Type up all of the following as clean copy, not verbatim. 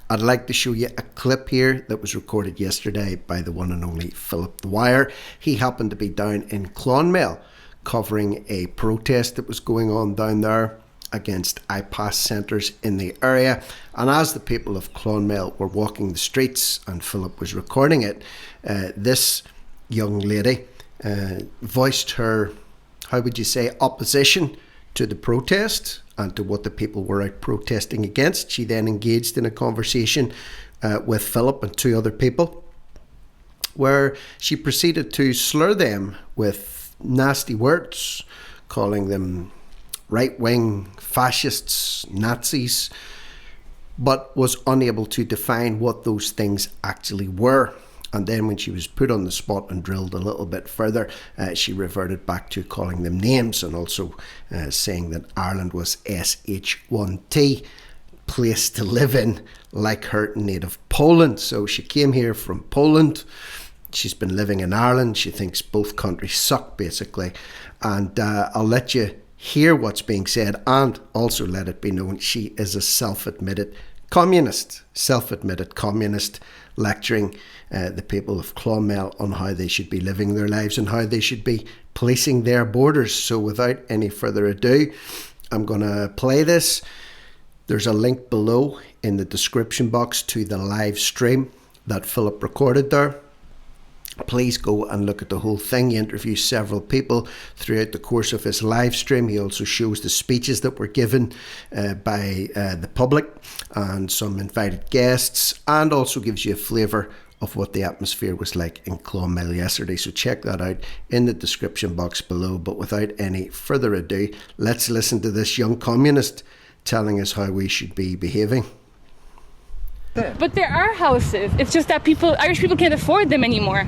I'd like to show you a clip here that was recorded yesterday by the one and only Philip Dwyer. He happened to be down in Clonmel covering a protest that was going on down there against IPAS centres in the area. And as the people of Clonmel were walking the streets and Philip was recording it, this young lady voiced her, how would you say, opposition to the protest and to what the people were out protesting against. She then engaged in a conversation with Philip and two other people, where she proceeded to slur them with nasty words, calling them right-wing fascists, Nazis, but was unable to define what those things actually were. And then when she was put on the spot and drilled a little bit further, she reverted back to calling them names and also saying that Ireland was SH1T, place to live in, like her native Poland. So she came here from Poland. She's been living in Ireland. She thinks both countries suck, basically. And I'll let you hear what's being said and also let it be known she is a self-admitted communist, lecturing the people of Clonmel on how they should be living their lives and how they should be policing their borders. So without any further ado, I'm going to play this. There's a link below in the description box to the live stream that Philip recorded there. Please go and look at the whole thing. He interviews several people throughout the course of his live stream. He also shows the speeches that were given by the public and some invited guests, and also gives you a flavour of what the atmosphere was like in Clonmel yesterday. So check that out in the description box below. But without any further ado, let's listen to this young communist telling us how we should be behaving. But there are houses. It's just that Irish people can't afford them anymore.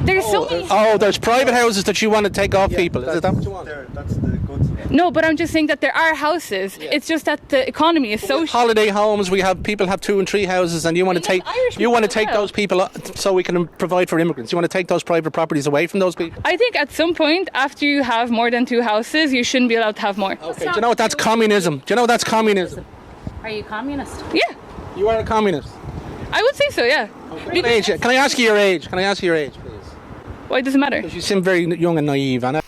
There's so many. There's private houses that you want to take off people. Is that what you want? That's the goods. No, but I'm just saying that there are houses. Yeah. It's just that the economy is so. Holiday homes. People have 2 and 3 houses, and you want to take those people so we can provide for immigrants. You want to take those private properties away from those people. I think at some point, after you have more than 2 houses, you shouldn't be allowed to have more. Okay. Do you know what that's communism? Are you communist? Yeah. You are a communist? I would say so, yeah. Okay. Can I ask you your age? Please? Why does it matter? Because you seem very young and naive, Anna.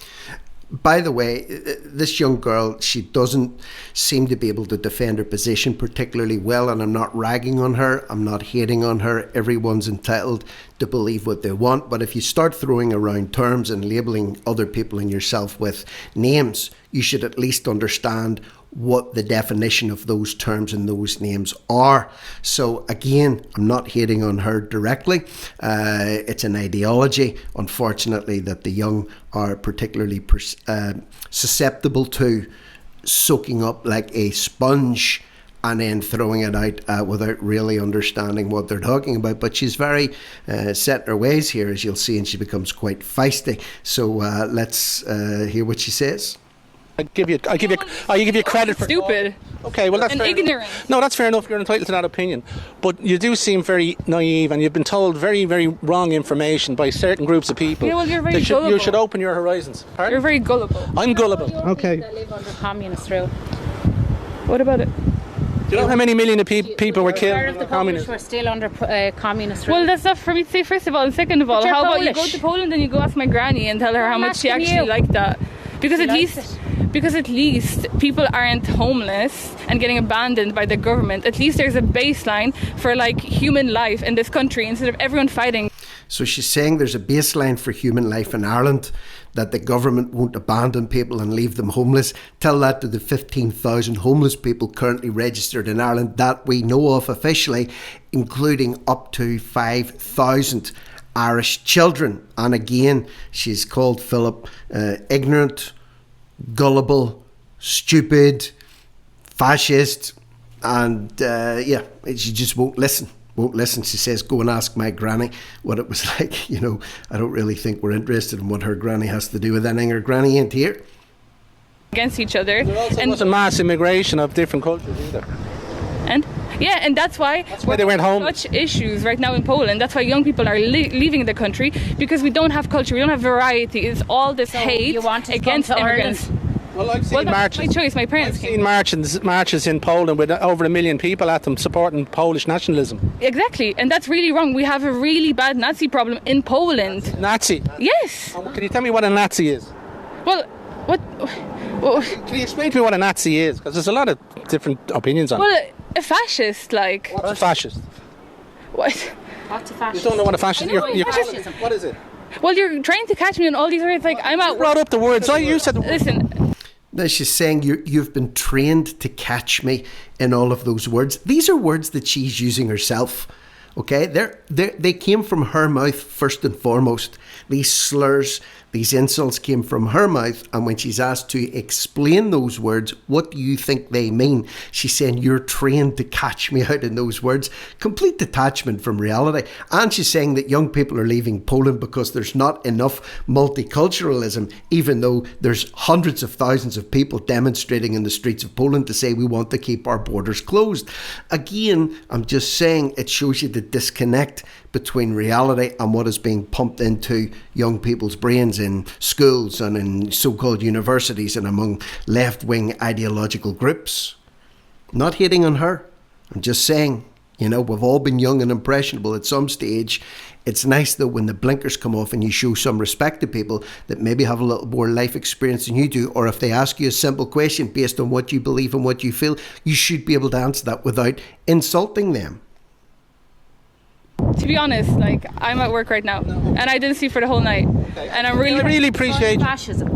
By the way, this young girl, she doesn't seem to be able to defend her position particularly well, and I'm not ragging on her, I'm not hating on her. Everyone's entitled to believe what they want, but if you start throwing around terms and labelling other people and yourself with names, you should at least understand what the definition of those terms and those names are. So again, I'm not hating on her directly. It's an ideology, unfortunately, that the young are particularly susceptible to soaking up like a sponge and then throwing it out without really understanding what they're talking about. But she's very set in her ways here, as you'll see, and she becomes quite feisty. So let's hear what she says. I give you credit for stupid. Okay, well that's and fair ignorant. No, that's fair enough. You're entitled to that opinion, but you do seem very naive, and you've been told very, very wrong information by certain groups of people. Yeah, well, you're very gullible. You should open your horizons. Pardon? You're very gullible. I'm gullible. Okay. That live under communist rule. What about it? Do you know how many million of people were killed under communists? We're still under communist rule. Well, that's not for me to say, first of all. And second of all, how about you go to Poland and you go ask my granny and tell her how much she actually liked that? Because at least people aren't homeless and getting abandoned by the government. At least there's a baseline for like human life in this country instead of everyone fighting. So she's saying there's a baseline for human life in Ireland, that the government won't abandon people and leave them homeless. Tell that to the 15,000 homeless people currently registered in Ireland that we know of officially, including up to 5,000 Irish children. And again, she's called Philip ignorant, gullible, stupid, fascist, and she just won't listen. She says, go and ask my granny what it was like. I don't really think we're interested in what her granny has to do with anything. Her granny ain't here. Against each other. There also wasn't mass immigration of different cultures either. And that's why they went home. Such issues right now in Poland. That's why young people are leaving the country, because we don't have culture, we don't have variety. It's all this hate against immigrants. Well, I've seen marches. My choice. My parents I've seen marches in Poland with over 1 million people at them supporting Polish nationalism. Exactly, and that's really wrong. We have a really bad Nazi problem in Poland. Nazi? Yes. Can you tell me what a Nazi is? Well, what? Can you explain to me what a Nazi is? Because there's a lot of different opinions on it. Well, a fascist, like. What's a fascist? What? What's a fascist? You don't know what a fascist is? Fascism. What is it? Well, you're trying to catch me on all these words. Like, I'm at You brought up the words. You said the words. Listen. Now she's saying you've been trained to catch me in all of those words. These are words that she's using herself. Okay, they came from her mouth first and foremost. These slurs, these insults came from her mouth, and when she's asked to explain those words, what do you think they mean? She's saying you're trained to catch me out in those words. Complete detachment from reality. And she's saying that young people are leaving Poland because there's not enough multiculturalism, even though there's hundreds of thousands of people demonstrating in the streets of Poland to say we want to keep our borders closed. Again, I'm just saying it shows you the disconnect between reality and what is being pumped into young people's brains in schools and in so-called universities and among left-wing ideological groups. Not hating on her. I'm just saying, we've all been young and impressionable at some stage. It's nice though when the blinkers come off and you show some respect to people that maybe have a little more life experience than you do, or if they ask you a simple question based on what you believe and what you feel, you should be able to answer that without insulting them. To be honest, like, I'm at work right now, and I didn't sleep for the whole night, and I really appreciate fascism.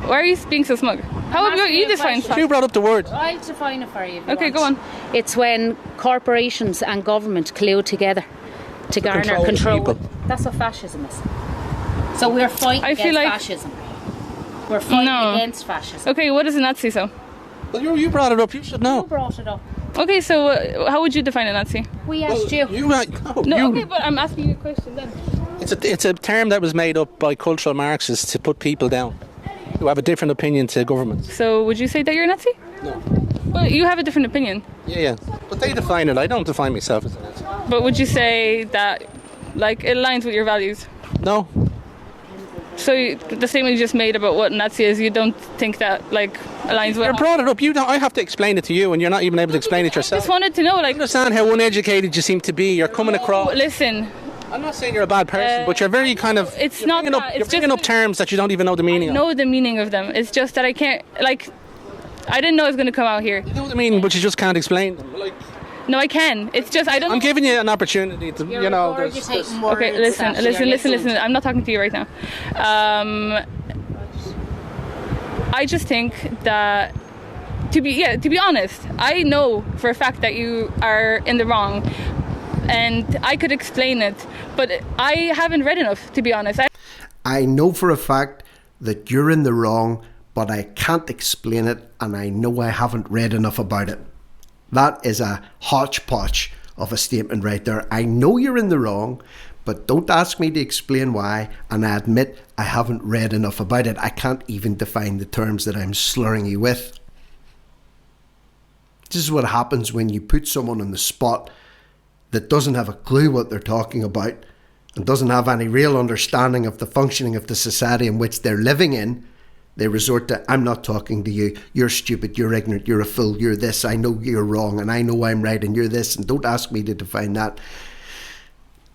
Why are you being so smug? How about you define fascism? You brought up the word. I'll define it for you. Okay, go on. It's when corporations and government collude together to garner control. That's what fascism is. So we're fighting against fascism. We're fighting against fascism. Okay, what is a Nazi, so? Well, you brought it up. You should know. You brought it up. Okay, so how would you define a Nazi? We asked you. Okay, but I'm asking you a question then. It's a term that was made up by cultural Marxists to put people down who have a different opinion to governments. So would you say that you're a Nazi? No. Well, you have a different opinion. Yeah. But they define it. I don't define myself as a Nazi. But would you say that, like, it aligns with your values? No. So the statement you just made about what Nazi is, you don't think that, like, aligns with... You brought it up. I have to explain it to you, and you're not even able to explain it yourself. I just wanted to know, like... I understand how uneducated you seem to be. You're coming across... Listen... I'm not saying you're a bad person, but you're very kind of... It's not that. You're bringing up terms that you don't even know the meaning of. I know the meaning of them. It's just that I can't... Like, I didn't know it was going to come out here. You know the meaning, but you just can't explain them. Like... No, I can. It's just I don't. I'm giving you an opportunity to, Okay, listen. I'm not talking to you right now. I just think that to be honest, I know for a fact that you are in the wrong, and I could explain it, but I haven't read enough, to be honest. I know for a fact that you're in the wrong, but I can't explain it, and I know I haven't read enough about it. That is a hodgepodge of a statement right there. I know you're in the wrong, but don't ask me to explain why, and I admit I haven't read enough about it. I can't even define the terms that I'm slurring you with. This is what happens when you put someone on the spot that doesn't have a clue what they're talking about and doesn't have any real understanding of the functioning of the society in which they're living in. They resort to, I'm not talking to you, you're stupid, you're ignorant, you're a fool, you're this, I know you're wrong, and I know I'm right, and you're this, and don't ask me to define that.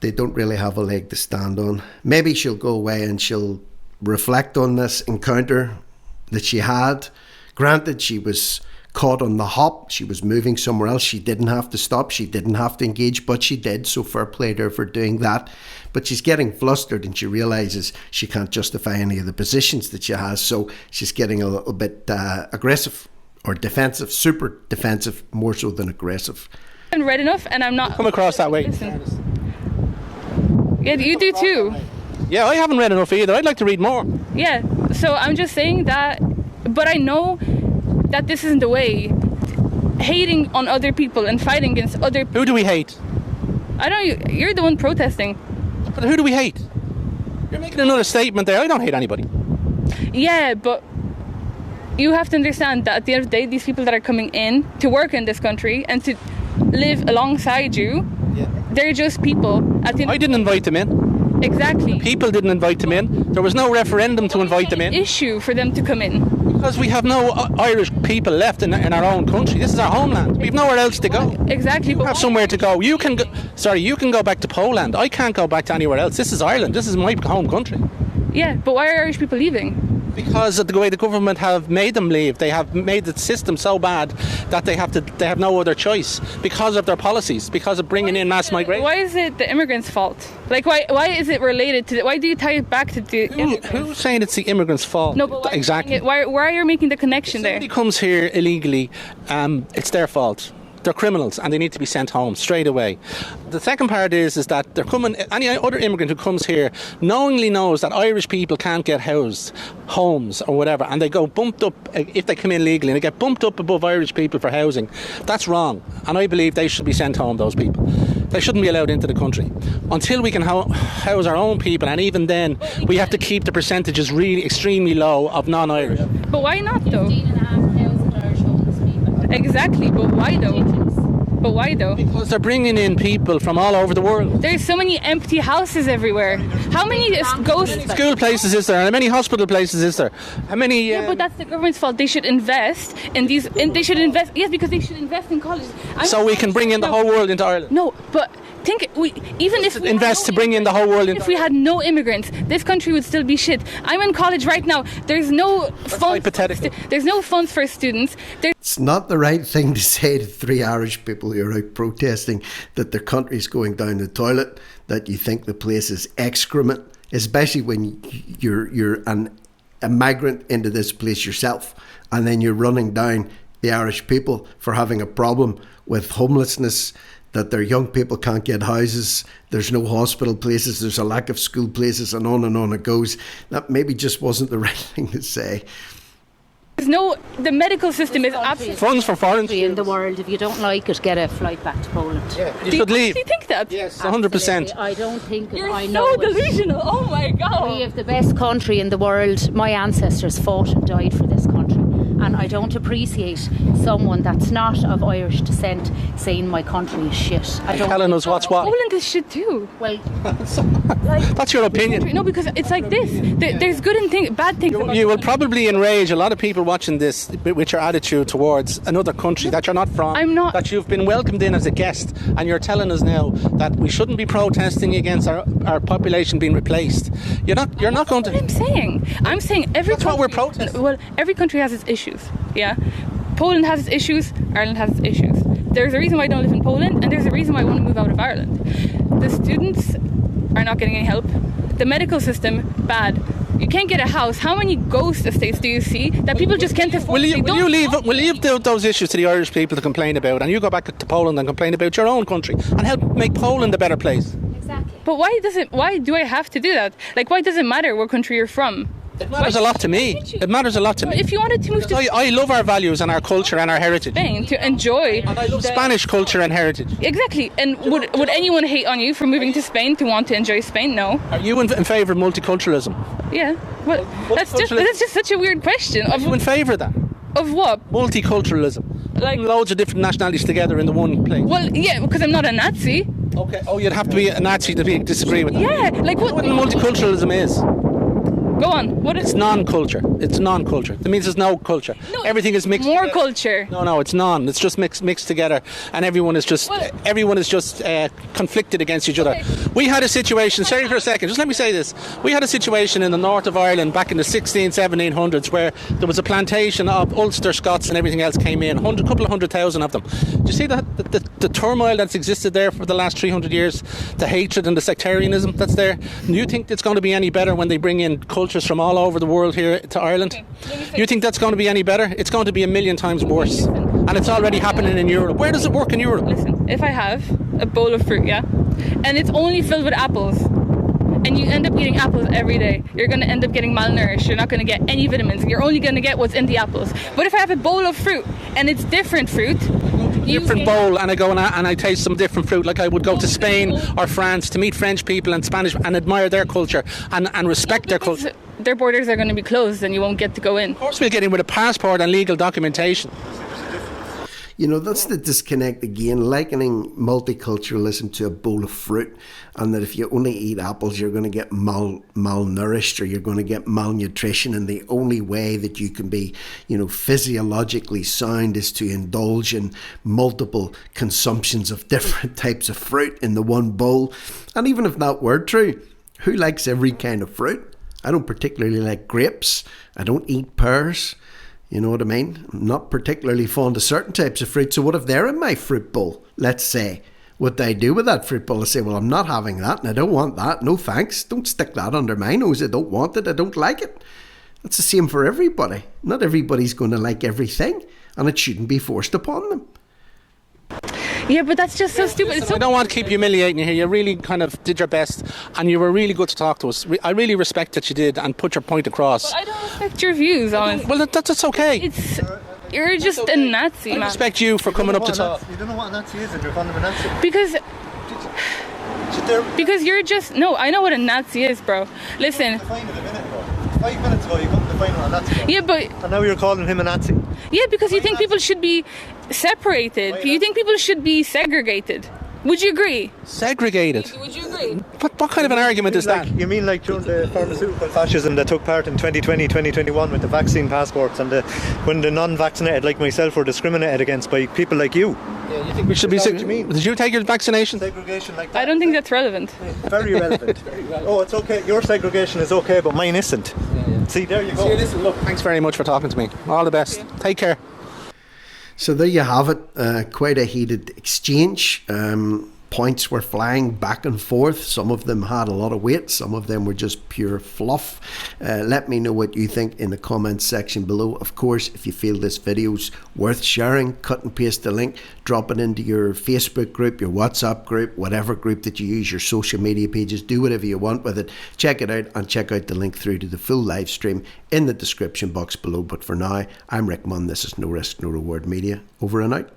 They don't really have a leg to stand on. Maybe she'll go away and she'll reflect on this encounter that she had. Granted, she was caught on the hop, she was moving somewhere else, she didn't have to stop, she didn't have to engage, but she did, so fair play to her for doing that. But she's getting flustered and she realises she can't justify any of the positions that she has, so she's getting a little bit aggressive or defensive, super defensive, more so than aggressive. I haven't read enough and I'm not... Come across that way. Listen. Yeah, you do too. Yeah, I haven't read enough either. I'd like to read more. Yeah, so I'm just saying that, but I know that this isn't the way. Hating on other people and fighting against other people. Who do we hate? I don't. You're the one protesting. But who do we hate? You're making another statement there. I don't hate anybody. Yeah, but you have to understand that at the end of the day, these people that are coming in to work in this country and to live alongside you, they're just people. At the end I didn't invite them in. Exactly. People didn't invite them in. There was no referendum to invite them in. Issue for them to come in. Because we have no Irish people left in our own country. This is our homeland. We have nowhere else to go. Exactly. You have somewhere to go. You can go back to Poland. I can't go back to anywhere else. This is Ireland. This is my home country. Yeah, but why are Irish people leaving? Because of the way the government have made them leave. They have made the system so bad that they have no other choice because of their policies, because of bringing in mass migration. Why is it the immigrants' fault? Like, why is it related to? Why do you tie it back to the immigrants? Who's saying it's the immigrants' fault? No, but exactly. Why are you making the connection there? If somebody comes here illegally, it's their fault. They're criminals and they need to be sent home straight away. The second part is that any other immigrant who comes here knowingly knows that Irish people can't get homes or whatever, and they go bumped up, if they come in legally, and they get bumped up above Irish people for housing. That's wrong, and I believe they should be sent home, those people. They shouldn't be allowed into the country until we can house our own people, and even then we have to keep the percentages really extremely low of non-Irish. But why not though? 15,500 Irish homeless people. Exactly, but why though? But why though? Because they're bringing in people from all over the world. There's so many empty houses everywhere. How many ghost school places is there? How many hospital places is there? How many? Yeah, but that's the government's fault. They should invest in these. And they should invest. Yes, because they should invest in colleges. So we can bring in the whole world into Ireland. No, but think we invest to bring in the whole world. If we had no immigrants, this country would still be shit. I'm in college right now. There's no funds. Hypothetical. There's no funds for students. It's not the right thing to say to 3 Irish people who are out protesting that their country's going down the toilet, that you think the place is excrement, especially when you're a migrant into this place yourself, and then you're running down the Irish people for having a problem with homelessness, that their young people can't get houses, there's no hospital places, there's a lack of school places, and on it goes. That maybe just wasn't the right thing to say. The medical system is absolutely funds for foreign in the world. If you don't like it, get a flight back to Poland. Yeah, you should leave. Do you think that? Yes, 100%. I don't think it. You're I know so delusional. Oh my God. We have the best country in the world. My ancestors fought and died for this country, and I don't appreciate someone that's not of Irish descent saying my country is shit. I don't. Telling us what's what. Poland is shit too. Well, that's your opinion. No, because it's like this. There's good and bad things. You will probably enrage a lot of people watching this with your attitude towards another country that you're not from. I'm not. That you've been welcomed in as a guest, and you're telling us now that we shouldn't be protesting against our population being replaced. You're not going to. That's what I'm saying every. That's what we're protesting. Well, every country has its issues. Yeah, Poland has its issues. Ireland has its issues. There's a reason why I don't live in Poland, and there's a reason why I want to move out of Ireland. The students are not getting any help. The medical system, bad. You can't get a house. How many ghost estates do you see that people just can't afford? Will you leave those issues to the Irish people to complain about, and you go back to Poland and complain about your own country and help make Poland a better place? exactly. But why do I have to do that? Like, why does it matter what country you're from? It matters a lot to me. It matters a lot to me. If you wanted to move to I love our values and our culture and our heritage. Spain to enjoy, and I love Spanish culture and heritage. Exactly. And would anyone hate on you for moving to Spain to want to enjoy Spain? No. Are you in favour of multiculturalism? Yeah. Well, that's just such a weird question. Are you in favour of that? Of what? Multiculturalism. Like loads of different nationalities together in the one place. Well, yeah, because I'm not a Nazi. Okay. Oh, you'd have to be a Nazi to disagree with that. Yeah. Like what? What multiculturalism is? Go on. What is? It's non-culture. It's non-culture. That means there's no culture. No, everything is mixed. More together. culture. No, it's non. It's just mixed together, and everyone is just conflicted against each other. Okay. We had a situation. Sorry for a second. Just let me say this. We had a situation in the north of Ireland back in the 1700s where there was a plantation of Ulster Scots and everything else came in. A couple of 100,000 of them. Do you see the turmoil that's existed there for the last 300 years? The hatred and the sectarianism that's there. Do you think it's going to be any better when they bring in cultures from all over the world here to Ireland? Okay. You think that's going to be any better? It's going to be a million times worse. And it's already happening in Europe. Where does it work in Europe? Listen, if I have a bowl of fruit, yeah, and it's only filled with apples, and you end up eating apples every day, you're going to end up getting malnourished. You're not going to get any vitamins. You're only going to get what's in the apples. But if I have a bowl of fruit and it's different fruit, different bowl, and I go and I taste some different fruit, like I would go to Spain or France to meet French people and Spanish and admire their culture and respect their culture. Their borders are going to be closed and you won't get to go in. Of course we'll get in with a passport and legal documentation. You know, that's the disconnect again, likening multiculturalism to a bowl of fruit, and that if you only eat apples, you're going to get malnourished, or you're going to get malnutrition, and the only way that you can be, you know, physiologically sound is to indulge in multiple consumptions of different types of fruit in the one bowl. And even if that were true, who likes every kind of fruit? I don't particularly like grapes. I don't eat pears. You know what I mean? I'm not particularly fond of certain types of fruit. So what if they're in my fruit bowl, let's say? What do I do with that fruit bowl? I say, well, I'm not having that and I don't want that. No thanks. Don't stick that under my nose. I don't want it. I don't like it. That's the same for everybody. Not everybody's going to like everything, and it shouldn't be forced upon them. Yeah, but that's just so stupid. Listen, I don't want to keep humiliating you here. You really kind of did your best, and you were really good to talk to us. I really respect that you did and put your point across. But I don't respect your views on it. Well, that's okay. You're just a Nazi, man. I respect you for coming up to talk. You don't know what a Nazi is, and you're calling him a Nazi. Because you're just... No, I know what a Nazi is, bro. Listen. 5 minutes ago, you couldn't define what a Nazi was. Yeah, but... And now you're calling him a Nazi. Yeah, because you think people should be separated. You think people should be segregated. Would you agree? Segregated? Would you agree? What kind of an argument is that? You mean like during the pharmaceutical fascism that took part in 2020, 2021 with the vaccine passports, and when the non-vaccinated like myself were discriminated against by people like you? Yeah, you think we should be... Did you take your vaccination? Segregation like that. I don't think that's relevant. Very relevant. Oh, it's okay. Your segregation is okay, but mine isn't. Yeah. See, there you go. See, listen, look, thanks very much for talking to me. All the best. Yeah. Take care. So there you have it. Quite a heated exchange. Points were flying back and forth. Some of them had a lot of weight. Some of them were just pure fluff. Let me know what you think in the comments section below. Of course, if you feel this video's worth sharing, cut and paste the link, drop it into your Facebook group, your WhatsApp group, whatever group that you use, your social media pages. Do whatever you want with it. Check it out, and check out the link through to the full live stream in the description box below. But for now, I'm Rick Munn. This is No Risk, No Reward Media. Over and out.